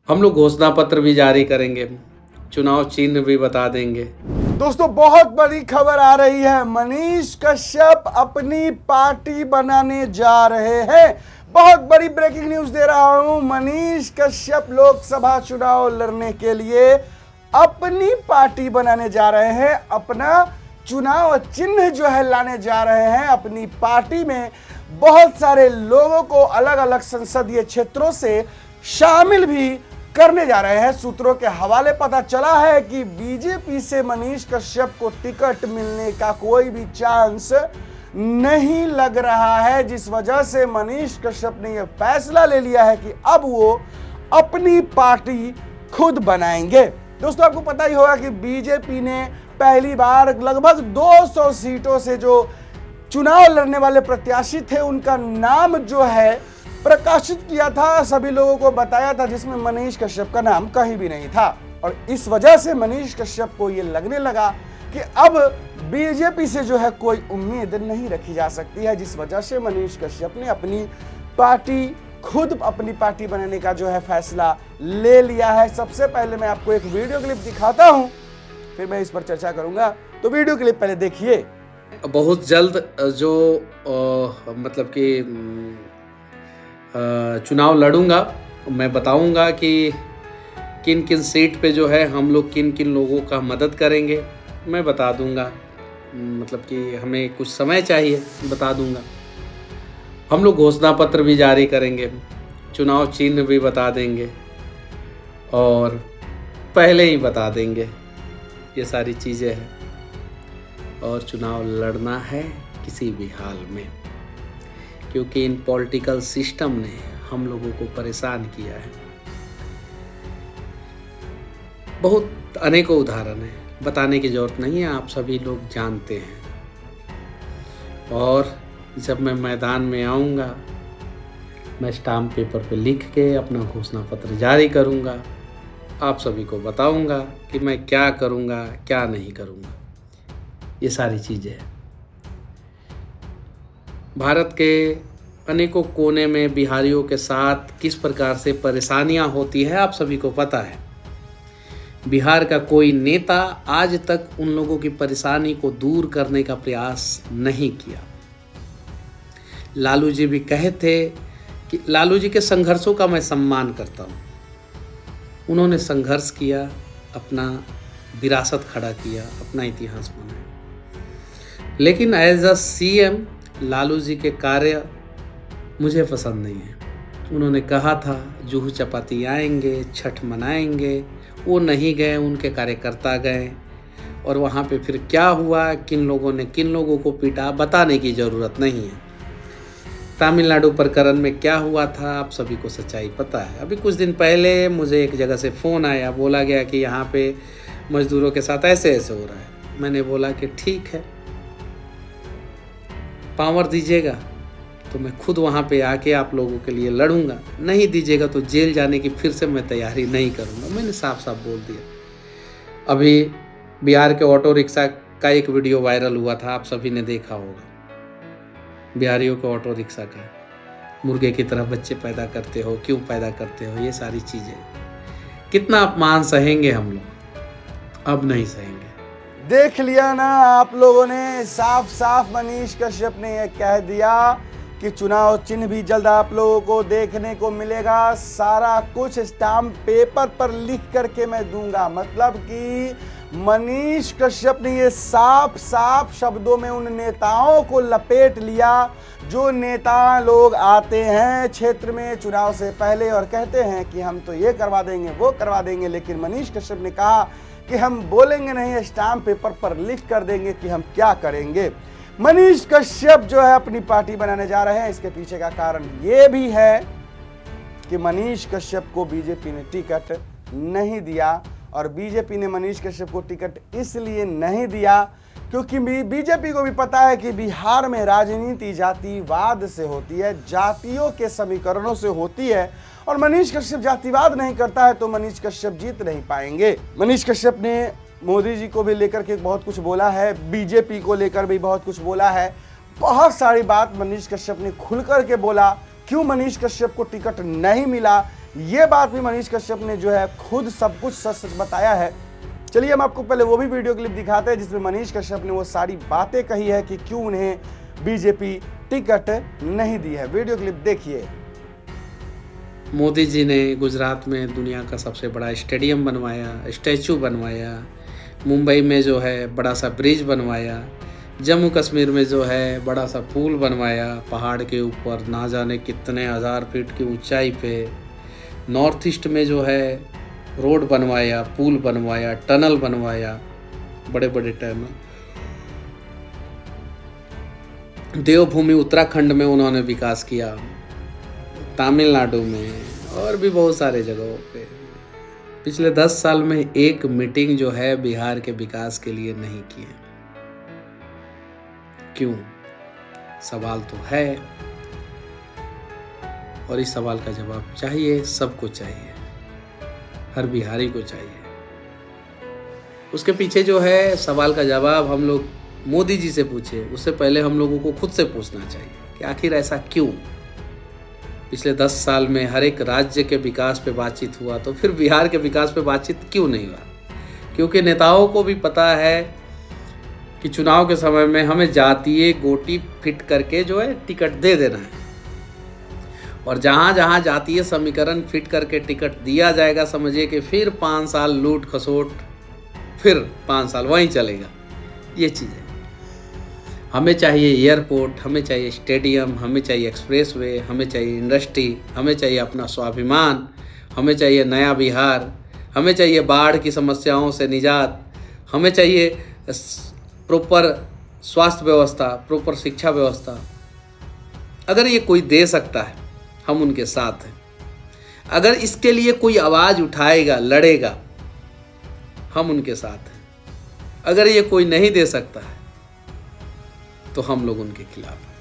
हम लोग घोषणा पत्र भी जारी करेंगे, चुनाव चिन्ह भी बता देंगे। दोस्तों बहुत बड़ी खबर आ रही है। मनीष कश्यप अपनी पार्टी बनाने जा रहे हैं। बहुत बड़ी ब्रेकिंग न्यूज दे रहा हूं। मनीष कश्यप लोकसभा चुनाव लड़ने के लिए अपनी पार्टी बनाने जा रहे हैं। अपना चुनाव चिन्ह जो है लाने जा रहे हैं। अपनी पार्टी में बहुत सारे लोगों को अलग अलग संसदीय क्षेत्रों से शामिल भी करने जा रहे हैं। सूत्रों के हवाले पता चला है कि बीजेपी से मनीष कश्यप को टिकट मिलने का कोई भी चांस नहीं लग रहा है, जिस वजह से मनीष कश्यप ने यह फैसला ले लिया है कि अब वो अपनी पार्टी खुद बनाएंगे। दोस्तों आपको पता ही होगा कि बीजेपी ने पहली बार लगभग 200 सीटों से जो चुनाव लड़ने वाले प्रत्याशी थे उनका नाम जो है प्रकाशित किया था, सभी लोगों को बताया था, जिसमें मनीष कश्यप का नाम कहीं भी नहीं था। और इस वजह से मनीष कश्यप को यह लगने लगा कि अब बीजेपी से जो है कोई उम्मीद नहीं रखी जा सकती है, जिस वजह से मनीष कश्यप ने अपनी पार्टी खुद अपनी पार्टी बनाने का जो है फैसला ले लिया है। सबसे पहले मैं आपको एक वीडियो क्लिप दिखाता हूं, फिर मैं इस पर चर्चा करूंगा। तो वीडियो क्लिप पहले देखिए। बहुत जल्द जो मतलब कि चुनाव लड़ूंगा, मैं बताऊंगा कि किन किन सीट पे जो है हम लोग किन किन लोगों का मदद करेंगे, मैं बता दूंगा। मतलब कि हमें कुछ समय चाहिए, बता दूंगा। हम लोग घोषणा पत्र भी जारी करेंगे, चुनाव चिन्ह भी बता देंगे और पहले ही बता देंगे, ये सारी चीज़ें हैं। और चुनाव लड़ना है किसी भी हाल में, क्योंकि इन पॉलिटिकल सिस्टम ने हम लोगों को परेशान किया है। बहुत अनेकों उदाहरण है, बताने की जरूरत नहीं है, आप सभी लोग जानते हैं। और जब मैं मैदान में आऊँगा, मैं स्टाम्प पेपर पे लिख के अपना घोषणा पत्र जारी करूँगा। आप सभी को बताऊँगा कि मैं क्या करूँगा, क्या नहीं करूँगा, ये सारी चीज़ें हैं। भारत के अनेकों कोने में बिहारियों के साथ किस प्रकार से परेशानियां होती है, आप सभी को पता है। बिहार का कोई नेता आज तक उन लोगों की परेशानी को दूर करने का प्रयास नहीं किया। लालू जी भी कहे थे कि लालू जी के संघर्षों का मैं सम्मान करता हूँ। उन्होंने संघर्ष किया, अपना विरासत खड़ा किया, अपना इतिहास बनाया। लेकिन as a CM Lalu ji के कार्य मुझे पसंद नहीं है। उन्होंने कहा था जुहू चपाती आएंगे, छठ मनाएंगे, वो नहीं गए, उनके कार्यकर्ता गए। और वहाँ पे फिर क्या हुआ, किन लोगों ने किन लोगों को पीटा, बताने की ज़रूरत नहीं है। तमिलनाडु प्रकरण में क्या हुआ था, आप सभी को सच्चाई पता है। अभी कुछ दिन पहले मुझे एक जगह से फ़ोन आया, बोला गया कि यहाँ पे मजदूरों के साथ ऐसे ऐसे हो रहा है। मैंने बोला कि ठीक है, पावर दीजिएगा तो मैं खुद वहाँ पे आके आप लोगों के लिए लड़ूंगा, नहीं दीजिएगा तो जेल जाने की फिर से मैं तैयारी नहीं करूँगा। मैंने साफ साफ बोल दिया। अभी बिहार के ऑटो रिक्शा का एक वीडियो वायरल हुआ था, आप सभी ने देखा होगा। बिहारियों के ऑटो रिक्शा का, मुर्गे की तरह बच्चे पैदा करते हो, क्यों पैदा करते हो, ये सारी चीज़ें। कितना अपमान सहेंगे हम लोग, अब नहीं सहेंगे। देख लिया ना आप लोगों ने, साफ साफ मनीष कश्यप ने यह कह दिया कि चुनाव चिन्ह भी जल्द आप लोगों को देखने को मिलेगा। सारा कुछ स्टाम्प पेपर पर लिख करके मैं दूंगा। मतलब कि मनीष कश्यप ने ये साफ साफ शब्दों में उन नेताओं को लपेट लिया जो नेता लोग आते हैं क्षेत्र में चुनाव से पहले और कहते हैं कि हम तो ये करवा देंगे, वो करवा देंगे। लेकिन मनीष कश्यप ने कहा कि हम बोलेंगे नहीं, स्टाम्प पेपर पर लिख कर देंगे कि हम क्या करेंगे। मनीष कश्यप जो है अपनी पार्टी बनाने जा रहे हैं। इसके पीछे का कारण ये भी है कि मनीष कश्यप को बीजेपी ने टिकट नहीं दिया। और बीजेपी ने मनीष कश्यप को टिकट इसलिए नहीं दिया क्योंकि बीजेपी को भी पता है कि बिहार में राजनीति जातिवाद से होती है, जातियों के समीकरणों से होती है। और मनीष कश्यप जातिवाद नहीं करता है तो मनीष कश्यप जीत नहीं पाएंगे। मनीष कश्यप ने मोदी जी को भी लेकर के बहुत कुछ बोला है, बीजेपी को लेकर भी बहुत कुछ बोला है। बहुत सारी बात मनीष कश्यप ने खुल कर के बोला। क्यों मनीष कश्यप को टिकट नहीं मिला ये बात भी मनीष कश्यप ने जो है खुद सब कुछ सच सच बताया है। चलिए हम आपको पहले वो भी वीडियो क्लिप दिखाते हैं जिसमें मनीष कश्यप ने वो सारी बातें कही है कि क्यों उन्हें बीजेपी टिकट नहीं दी है। वीडियो क्लिप देखिए। मोदी जी ने गुजरात में दुनिया का सबसे बड़ा स्टेडियम बनवाया, स्टैचू बनवाया, मुंबई में जो है बड़ा सा ब्रिज बनवाया, जम्मू कश्मीर में जो है बड़ा सा पुल बनवाया पहाड़ के ऊपर ना जाने कितने हज़ार फीट की ऊंचाई पे, नॉर्थ ईस्ट में जो है रोड बनवाया, पुल बनवाया, टनल बनवाया, बड़े बड़े टनल। देवभूमि उत्तराखंड में उन्होंने विकास किया, तमिलनाडु में और भी बहुत सारे जगहों पे। पिछले 10 साल में एक मीटिंग जो है बिहार के विकास के लिए नहीं की है। क्यों? सवाल तो है और इस सवाल का जवाब चाहिए, सबको चाहिए, हर बिहारी को चाहिए। उसके पीछे जो है सवाल का जवाब हम लोग मोदी जी से पूछे, उससे पहले हम लोगों को खुद से पूछना चाहिए कि आखिर ऐसा क्यों? पिछले 10 साल में हर एक राज्य के विकास पे बातचीत हुआ, तो फिर बिहार के विकास पे बातचीत क्यों नहीं हुआ? क्योंकि नेताओं को भी पता है कि चुनाव के समय में हमें जातीय गोटी फिट करके जो है टिकट दे देना है, और जहाँ जहाँ जातीय समीकरण फिट करके टिकट दिया जाएगा, समझिए कि फिर 5 साल लूट खसोट, फिर 5 साल वहीं चलेगा। ये चीज़ है। हमें चाहिए एयरपोर्ट, हमें चाहिए स्टेडियम, हमें चाहिए एक्सप्रेसवे, हमें चाहिए इंडस्ट्री, हमें चाहिए अपना स्वाभिमान, हमें चाहिए नया बिहार, हमें चाहिए बाढ़ की समस्याओं से निजात, हमें चाहिए प्रॉपर स्वास्थ्य व्यवस्था, प्रॉपर शिक्षा व्यवस्था। अगर ये कोई दे सकता है, हम उनके साथ हैं। अगर इसके लिए कोई आवाज़ उठाएगा, लड़ेगा, हम उनके साथ हैं। अगर ये कोई नहीं दे सकता है तो हम लोग उनके खिलाफ हैं।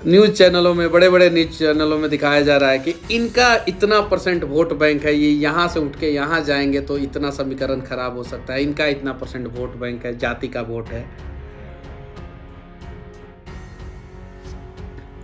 न्यूज़ चैनलों में, बड़े बड़े न्यूज़ चैनलों में दिखाया जा रहा है कि इनका इतना % वोट बैंक है, ये यहाँ से उठ के यहाँ जाएंगे तो इतना समीकरण खराब हो सकता है, इनका इतना % वोट बैंक है, जाति का वोट है,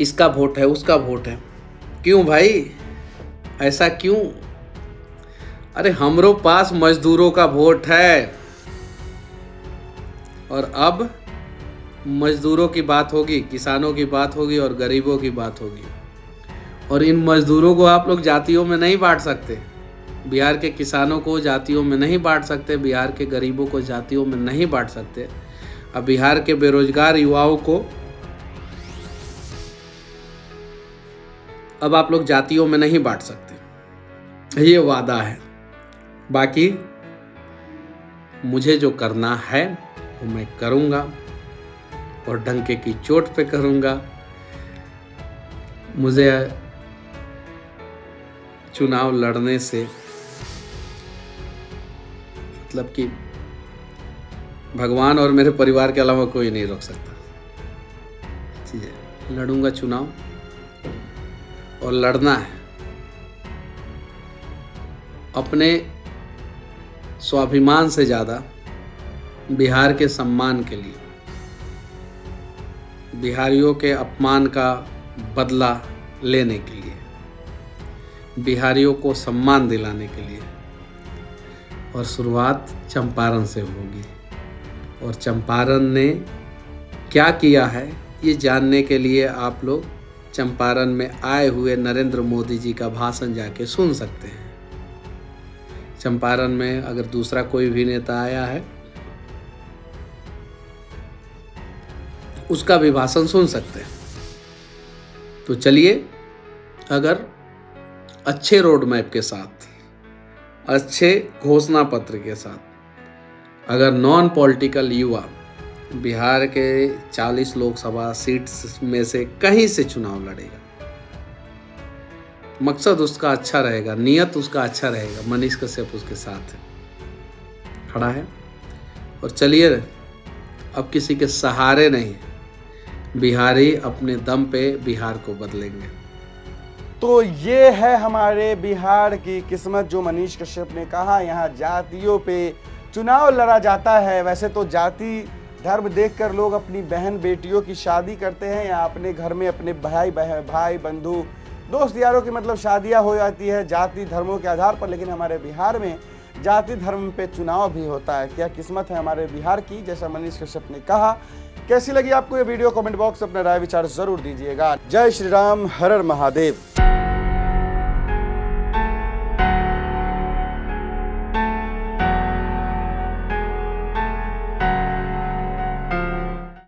इसका वोट है, उसका वोट है। क्यों भाई, ऐसा क्यों? अरे हमरो पास मजदूरों का वोट है, और अब मजदूरों की बात होगी, किसानों की बात होगी और गरीबों की बात होगी। और इन मजदूरों को आप लोग जातियों में नहीं बांट सकते, बिहार के किसानों को जातियों में नहीं बांट सकते, बिहार के गरीबों को जातियों में नहीं बांट सकते। अब बिहार के बेरोजगार युवाओं को अब आप लोग जातियों में नहीं बांट सकते, ये वादा है। बाकी मुझे जो करना है वो मैं करूँगा, और डंके की चोट पे करूँगा। मुझे चुनाव लड़ने से मतलब कि भगवान और मेरे परिवार के अलावा कोई नहीं रोक सकता। ठीक है, लड़ूंगा चुनाव, और लड़ना है अपने स्वाभिमान से ज़्यादा बिहार के सम्मान के लिए, बिहारियों के अपमान का बदला लेने के लिए, बिहारियों को सम्मान दिलाने के लिए। और शुरुआत चंपारण से होगी, और चंपारण ने क्या किया है ये जानने के लिए आप लोग चंपारण में आए हुए नरेंद्र मोदी जी का भाषण जाके सुन सकते हैं। चंपारण में अगर दूसरा कोई भी नेता आया है उसका भी भाषण सुन सकते हैं। तो चलिए, अगर अच्छे रोड मैप के साथ, अच्छे घोषणा पत्र के साथ, अगर नॉन पॉलिटिकल युवा बिहार के 40 लोकसभा सीट्स में से कहीं से चुनाव लड़ेगा, मकसद उसका अच्छा रहेगा, नियत उसका अच्छा रहेगा, मनीष कश्यप उसके साथ खड़ा है। और चलिए, अब किसी के सहारे नहीं, बिहारी अपने दम पे बिहार को बदलेंगे। तो ये है हमारे बिहार की किस्मत, जो मनीष कश्यप ने कहा। यहाँ जातियों पे चुनाव लड़ा जाता है। वैसे तो जाति धर्म देखकर लोग अपनी बहन बेटियों की शादी करते हैं, या अपने घर में अपने भाई बंधु दोस्त यारों की मतलब शादियां हो जाती है जाति धर्मों के आधार पर, लेकिन हमारे बिहार में जाति धर्म पे चुनाव भी होता है। क्या किस्मत है हमारे बिहार की, जैसा मनीष कश्यप ने कहा। कैसी लगी आपको ये वीडियो, कमेंट बॉक्स में अपना राय विचार जरूर दीजिएगा। जय श्री राम, हर हर महादेव।